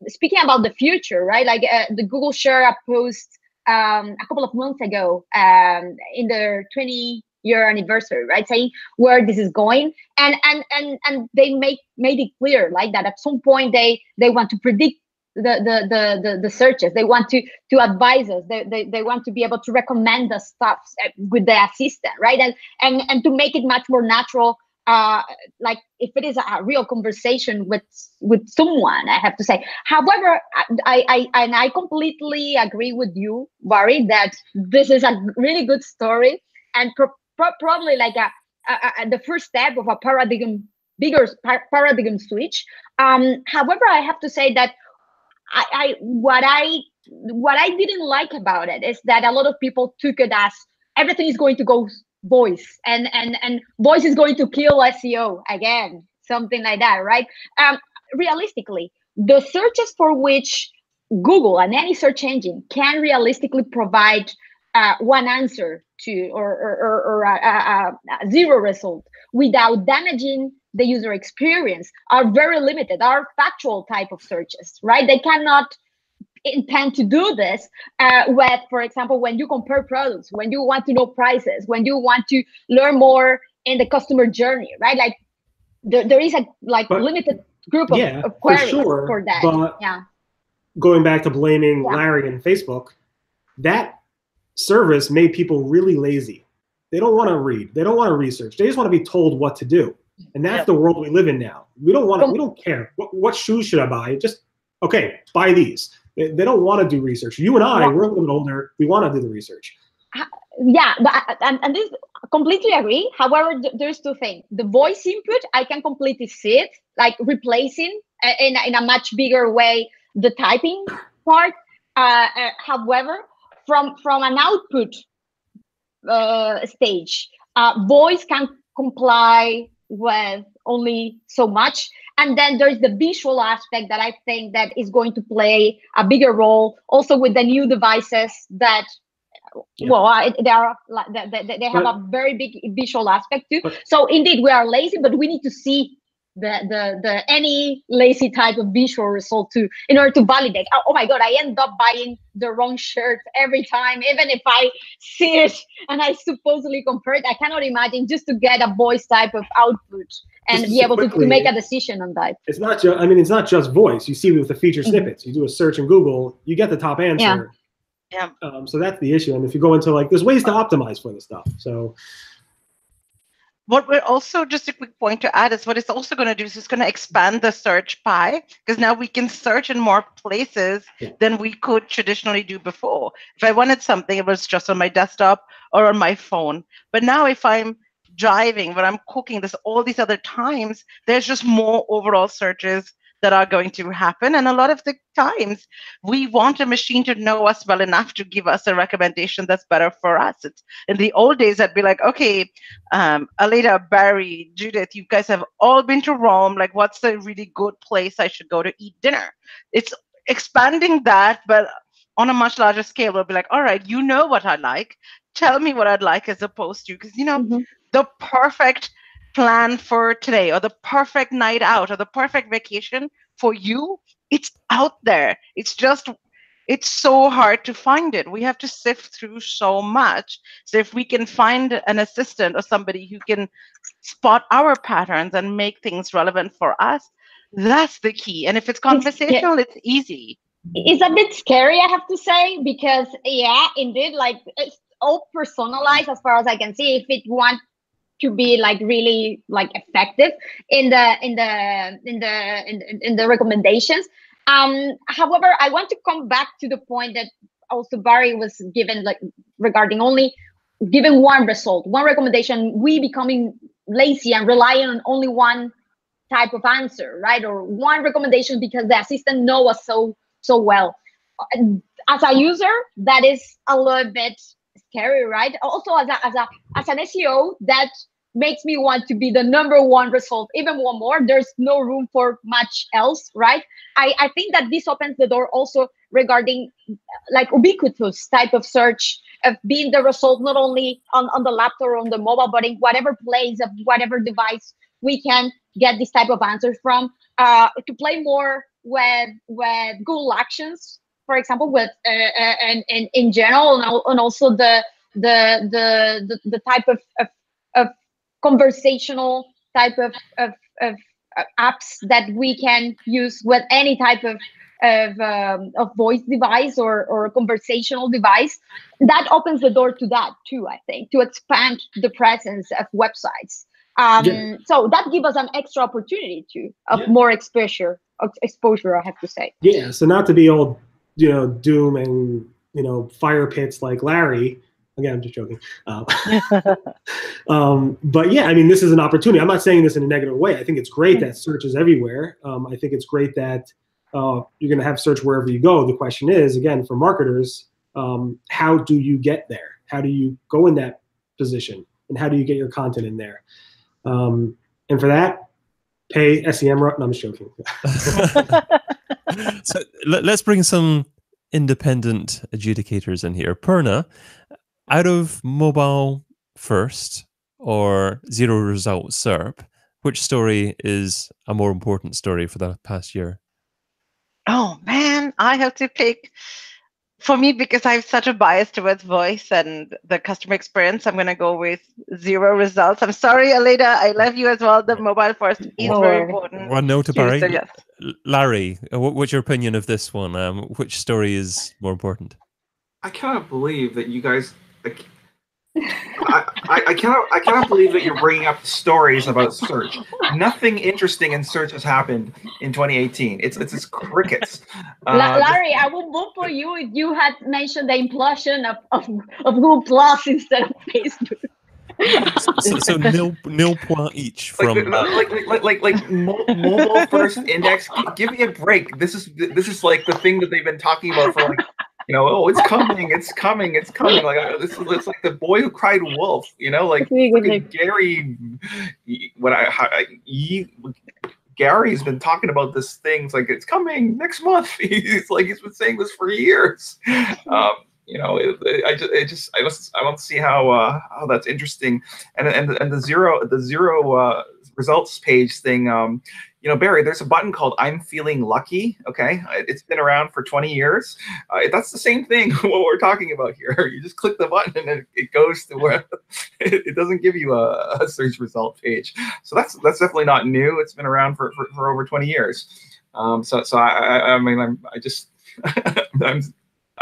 speaking about the future, right? Like the Google shared a post a couple of months ago in their 20-year anniversary, right, saying where this is going, and they made it clear, like, that at some point they want to predict the searches. They want to advise us. They want to be able to recommend us stuff with the assistant, right, and to make it much more natural, like if it is a real conversation with someone, I have to say. However, I completely agree with you, Barry, that this is a really good story, and probably like the first step of a bigger paradigm switch. However, I have to say that what I didn't like about it is that a lot of people took it as everything is going to go voice, and voice is going to kill SEO again, something like that, right? Realistically, the searches for which Google and any search engine can realistically provide one answer to, or a zero result without damaging the user experience are very limited, are factual type of searches, right? They cannot intend to do this with, for example, when you compare products, when you want to know prices, when you want to learn more in the customer journey, right? Like there is a limited group of queries for that. But going back to blaming Larry and Facebook, that service made people really lazy. They don't want to read. They don't want to research. They just want to be told what to do. And that's the world we live in now. We don't want to, we don't care. What shoes should I buy? Just, okay, buy these. They don't want to do research. You and I, we're a little bit older. We want to do the research. Yeah, but and this completely agree. However, there's two things. The voice input, I can completely see it, like replacing in a much bigger way the typing part. However, from an output stage, voice can comply with only so much. And then there's the visual aspect that I think that is going to play a bigger role also with the new devices that, they have a very big visual aspect too. So indeed, we are lazy, but we need to see the any lazy type of visual result too, in order to validate. Oh my God, I end up buying the wrong shirt every time, even if I see it and I supposedly compare it. I cannot imagine just to get a voice type of output and be able to make a decision on that. It's not just, I mean, it's not just voice. You see with the feature snippets, you do a search in Google, you get the top answer. So that's the issue. And if you go into there's ways to optimize for this stuff. So what we're also, just a quick point to add, is what it's also going to do is it's going to expand the search pie, because now we can search in more places than we could traditionally do before. If I wanted something, it was just on my desktop or on my phone. But now if I'm driving, when I'm cooking, there's all these other times, there's just more overall searches that are going to happen. And a lot of the times we want a machine to know us well enough to give us a recommendation that's better for us. It's, in the old days, I'd be like, okay, Aleyda, Barry, Judith, you guys have all been to Rome. Like, what's a really good place I should go to eat dinner? It's expanding that, but on a much larger scale. We'll be like, all right, you know what I like. Tell me what I'd like, as opposed to, because, the perfect plan for today, or the perfect night out, or the perfect vacation for you, it's out there. It's so hard to find it. We have to sift through so much. So if we can find an assistant or somebody who can spot our patterns and make things relevant for us, That's the key. And if it's conversational, it's easy. It's a bit scary, I have to say, because yeah, indeed, like it's all personalized as far as I can see. If it wants to be like really like effective in the recommendations. However, I want to come back to the point that also Barry was given, like regarding only giving one result, one recommendation. We becoming lazy and relying on only one type of answer, right? Or one recommendation because the assistant knows us so well. As a user, that is a little bit scary, right? Also, as an SEO, that makes me want to be the #1 result, even one more. There's no room for much else, right? I think that this opens the door also regarding like ubiquitous type of search, of being the result not only on the laptop or on the mobile, but in whatever place of whatever device we can get this type of answers from. To play more with Google Actions, for example, with and in general, and also the type of conversational type of apps that we can use with any type of voice device or conversational device. That opens the door to that too, I think, to expand the presence of websites. So that gives us an extra opportunity of more exposure, I have to say. Yeah, so not to be all, doom and, fire pits like Larry. Again, I'm just joking. But yeah, I mean, this is an opportunity. I'm not saying this in a negative way. I think it's great that search is everywhere. I think it's great that you're going to have search wherever you go. The question is, again, for marketers, how do you get there? How do you go in that position? And how do you get your content in there? And for that, pay SEMrush. No, I'm just joking. So let's bring some independent adjudicators in here. Purna, out of mobile first or zero results SERP, which story is a more important story for the past year? Oh man, I have to pick. For me, because I have such a bias towards voice and the customer experience, I'm going to go with zero results. I'm sorry, Aleyda, I love you as well. The mobile first is very important. One note to Barry. So yes. Larry, what's your opinion of this one? Which story is more important? I cannot believe that you guys. I cannot believe that you're bringing up stories about search. Nothing interesting in search has happened in 2018. It's crickets. Larry, I would vote for you if you had mentioned the implosion of Google Plus instead of Facebook. So nil point each from mobile first index. Give me a break. This is like the thing that they've been talking about for like. Oh, it's coming. Like it's like the boy who cried wolf. Like Gary. Gary's been talking about this thing. It's like it's coming next month. He's been saying this for years. I don't see how that's interesting. And the zero results page thing. Barry, there's a button called I'm feeling lucky. Okay. It's been around for 20 years. That's the same thing what we're talking about here. You just click the button and it goes to where it doesn't give you a search result page. So that's definitely not new. It's been around for over 20 years.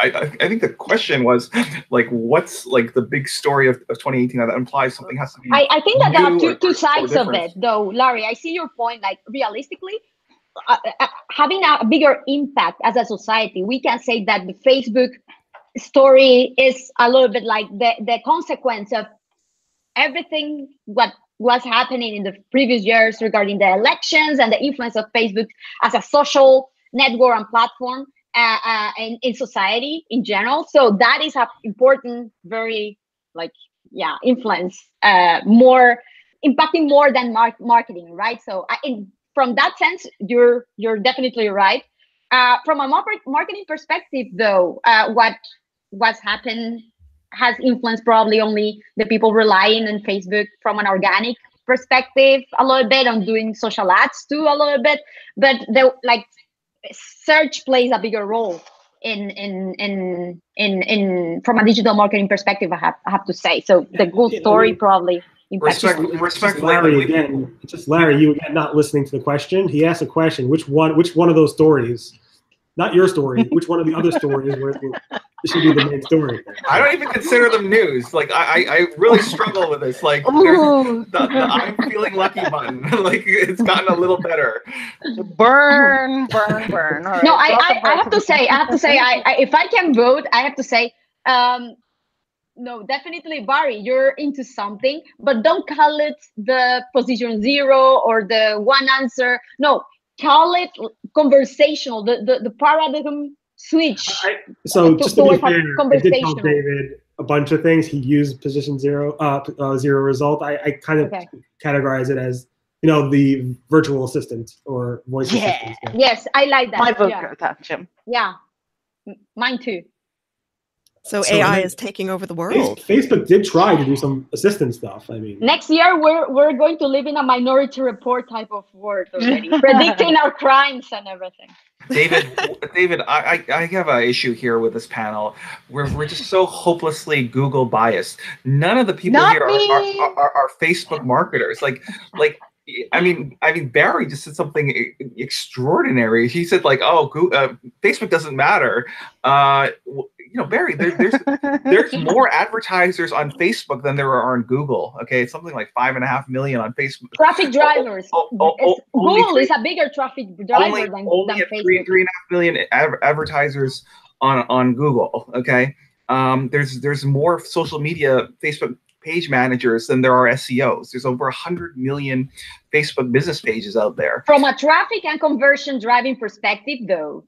I think the question was like, what's like the big story of 2018 that implies something has to be. I think that there are two sides of it, though, Larry. I see your point. Like realistically, having a bigger impact as a society, we can say that the Facebook story is a little bit like the consequence of everything what was happening in the previous years regarding the elections and the influence of Facebook as a social network and platform. In society in general, so that is an important, very influence, more impacting more than marketing, right? So from that sense, you're definitely right. From a marketing perspective, though, what's happened has influenced probably only the people relying on Facebook from an organic perspective, a little bit on doing social ads too, a little bit, but search plays a bigger role in from a digital marketing perspective. I have to say. So the good story probably. impactful. Respectfully, Larry again. It's just Larry, you again not listening to the question. He asked a question. Which one of those stories? Not your story. Which one of the other stories where it should be the main story? I don't even consider them news. Like I really struggle with this. Like there's the I'm feeling lucky button. Like it's gotten a little better. Burn. All right. No, I have to say, if I can vote, I have to say, no, definitely, Barry, you're into something, but don't call it the position 0 or the one answer. No, call it conversational, the paradigm switch. So just to be fair, I did tell conversational. David a bunch of things. He used position 0, 0 result. I kind of categorize it as, the virtual assistant or voice assistant. Yes, I like that. My vote goes out, Jim. Yeah, mine too. So AI is taking over the world. Facebook did try to do some assistant stuff. I mean, next year we're going to live in a Minority Report type of world already, predicting our crimes and everything. David, I have an issue here with this panel. We're just so hopelessly Google biased. None of the people here are Facebook marketers. I mean, Barry just said something extraordinary. He said Facebook doesn't matter. Barry, there's more advertisers on Facebook than there are on Google. Okay, it's something like 5.5 million on Facebook. Traffic drivers. Google is a bigger traffic driver than Facebook. 3.5 million advertisers on Google. Okay, there's more social media Facebook page managers than there are SEOs. There's over 100 million Facebook business pages out there. From a traffic and conversion driving perspective, though,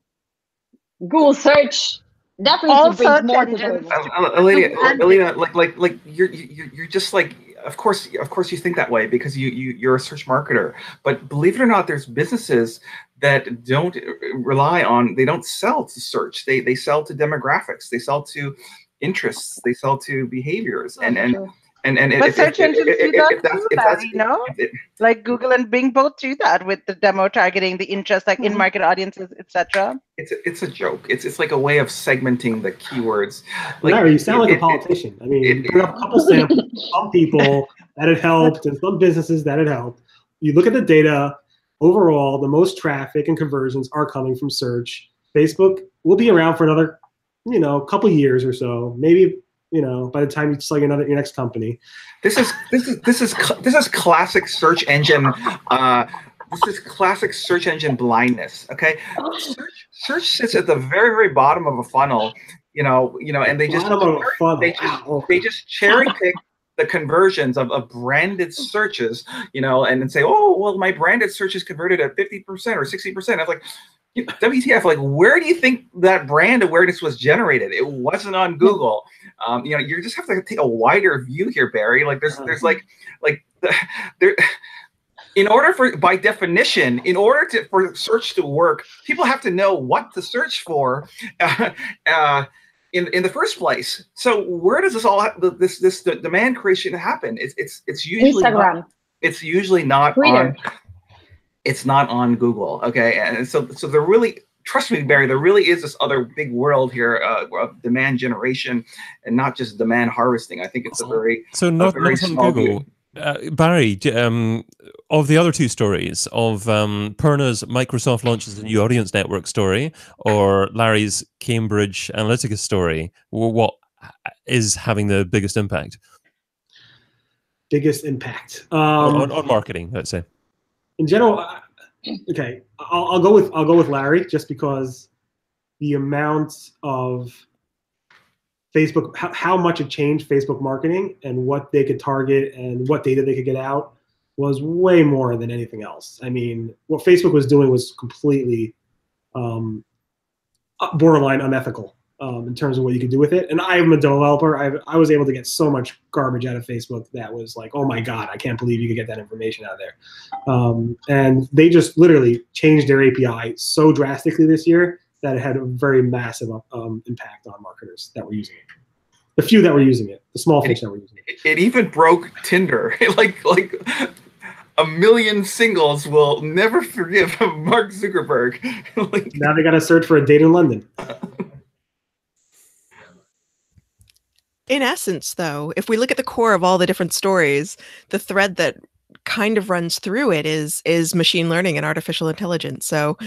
Google search definitely brings more to Google. Aleyda, you're just like, of course you think that way because you're a search marketer. But believe it or not, there's businesses that don't they don't sell to search. They sell to demographics. They sell to interests. They sell to behaviors. But search engines do that too, like Google and Bing both do that with the demo targeting, the interest, like in-market audiences, etc. It's a joke. It's like a way of segmenting the keywords. Larry, you sound like a politician. I mean, you put up a couple samples, some people that it helped, and some businesses that it helped. You look at the data. Overall, the most traffic and conversions are coming from search. Facebook will be around for another, couple years or so, maybe. By the time you sell your next company, this is classic search engine. This is classic search engine blindness. Okay, search sits at the very, very bottom of a funnel. And they just cherry pick the conversions of branded searches. And then say, oh well, my branded searches converted at 50% or 60%. I was like, WTF, where do you think that brand awareness was generated? It wasn't on Google. You just have to take a wider view here, Barry. By definition, for search to work, people have to know what to search for in the first place. So where does this demand creation happen? It's usually Instagram. It's usually not Twitter. It's not on Google, okay? And so there really, trust me, Barry, there really is this other big world here of demand generation and not just demand harvesting. I think it's not on Google. Barry, of the other two stories, of Purna's Microsoft launches a new audience network story, or Larry's Cambridge Analytica story, what is having the biggest impact? Biggest impact on marketing, let's say. In general, okay, I'll go with Larry just because the amount of Facebook, how much it changed Facebook marketing and what they could target and what data they could get out was way more than anything else. I mean, what Facebook was doing was completely borderline unethical in terms of what you could do with it. And I'm a developer. I was able to get so much garbage out of Facebook that was like, oh my God, I can't believe you could get that information out of there. And they just literally changed their API so drastically this year that it had a very massive impact on marketers that were using it. The few that were using it, the small fish that were using it. It even broke Tinder. like 1 million singles will never forgive Mark Zuckerberg. Now they got to search for a date in London. In essence, though, if we look at the core of all the different stories, the thread that kind of runs through it is machine learning and artificial intelligence. So,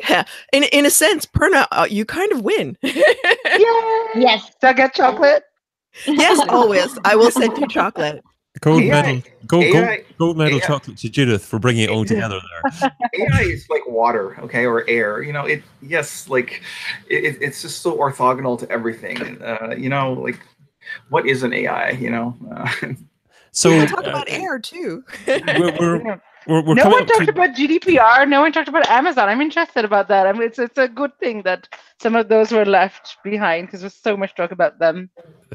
yeah, in a sense, Purna, you kind of win. Yay! Yes. Do I get chocolate? Yes, always. I will send you chocolate. Gold AI medal, gold medal AI chocolate to Judith for bringing it all together there. AI is like water, okay, or air. You know, it's just so orthogonal to everything. You know, like what is an AI? You know. So We'll talk about air too. we're No coming one up talked to, about GDPR. No one talked about Amazon. I'm interested about that. I mean, it's a good thing that some of those were left behind because there's so much talk about them.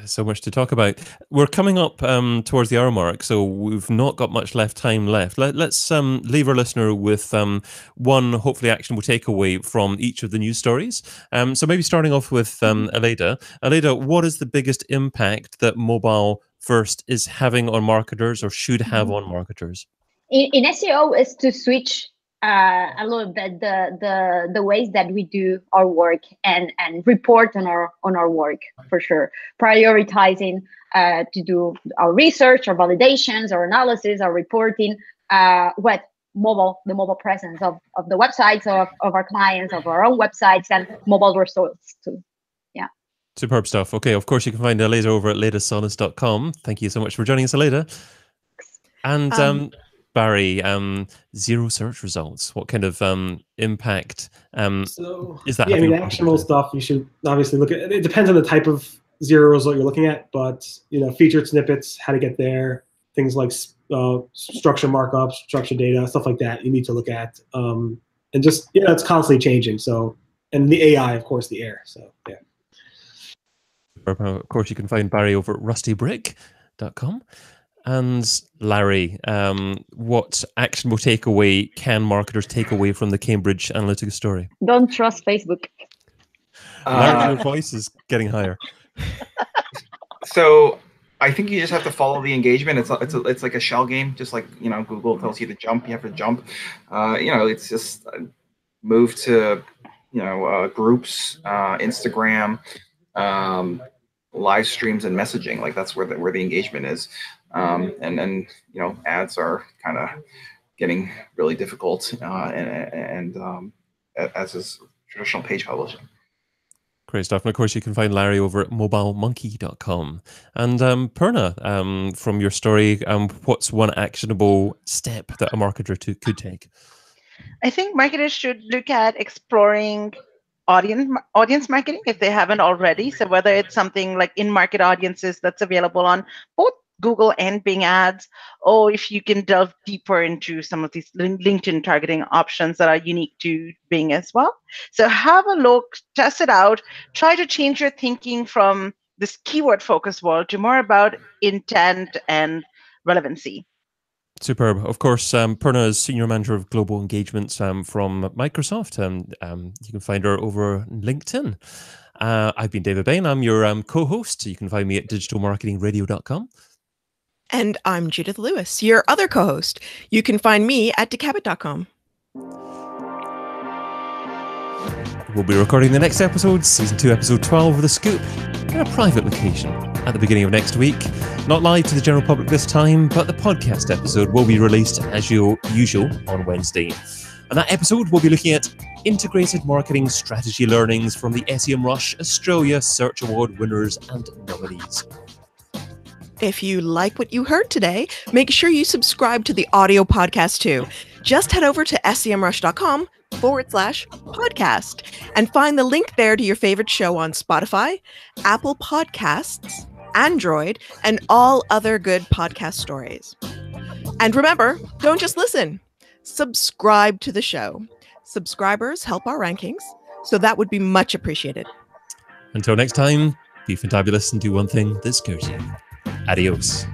so much to talk about. We're coming up towards the hour mark, so we've not got much time left. Let's leave our listener with one hopefully actionable takeaway from each of the news stories. So maybe starting off with Aleyda. Aleyda, what is the biggest impact that mobile first is having on marketers or should have on marketers? In SEO is to switch a little bit the ways that we do our work and report on our work, for sure. Prioritizing to do our research, our validations, our analysis, our reporting with the mobile presence of the websites of our clients, of our own websites, and mobile results too. Yeah. Superb stuff. Okay, of course you can find Aleyda over at aleydasolis.com. Thank you so much for joining us, Aleyda. And Barry, zero search results. What kind of impact is that? Yeah, I mean, actionable stuff. You should obviously look at. It depends on the type of zero result you're looking at, but featured snippets, how to get there, things like structure markups, structured data, stuff like that. You need to look at, and just it's constantly changing. So, and the AI, of course, the air. So, yeah. Of course, you can find Barry over at rustybrick.com. And Larry, what actionable takeaway can marketers take away from the Cambridge Analytica story? Don't trust Facebook. Larry, your voice is getting higher. So I think you just have to follow the engagement. It's like a shell game, just like Google tells you to jump, you have to jump. It's just move to groups, Instagram, live streams, and messaging. Like that's where the engagement is. And then ads are kind of getting really difficult, and as is traditional page publishing. Great stuff. And of course, you can find Larry over at mobilemonkey.com. And Purna, from your story, what's one actionable step that a marketer could take? I think marketers should look at exploring audience marketing if they haven't already. So whether it's something like in-market audiences that's available on both Google and Bing ads, or if you can delve deeper into some of these LinkedIn targeting options that are unique to Bing as well. So have a look, test it out, try to change your thinking from this keyword focused world to more about intent and relevancy. Superb. Of course, Purna is Senior Manager of Global Engagements from Microsoft. You can find her over LinkedIn. I've been David Bain. I'm your co-host. You can find me at digitalmarketingradio.com. And I'm Judith Lewis, your other co-host. You can find me at decabit.com. We'll be recording the next episode, Season 2, Episode 12 of The Scoop, in a private location at the beginning of next week. Not live to the general public this time, but the podcast episode will be released as usual on Wednesday. And that episode will be looking at integrated marketing strategy learnings from the Semrush Australia Search Award winners and nominees. If you like what you heard today, make sure you subscribe to the audio podcast too. Just head over to semrush.com/podcast and find the link there to your favorite show on Spotify, Apple Podcasts, Android, and all other good podcast stories. And remember, don't just listen. Subscribe to the show. Subscribers help our rankings, so that would be much appreciated. Until next time, be fantabulous and do one thing that scares you. Adios.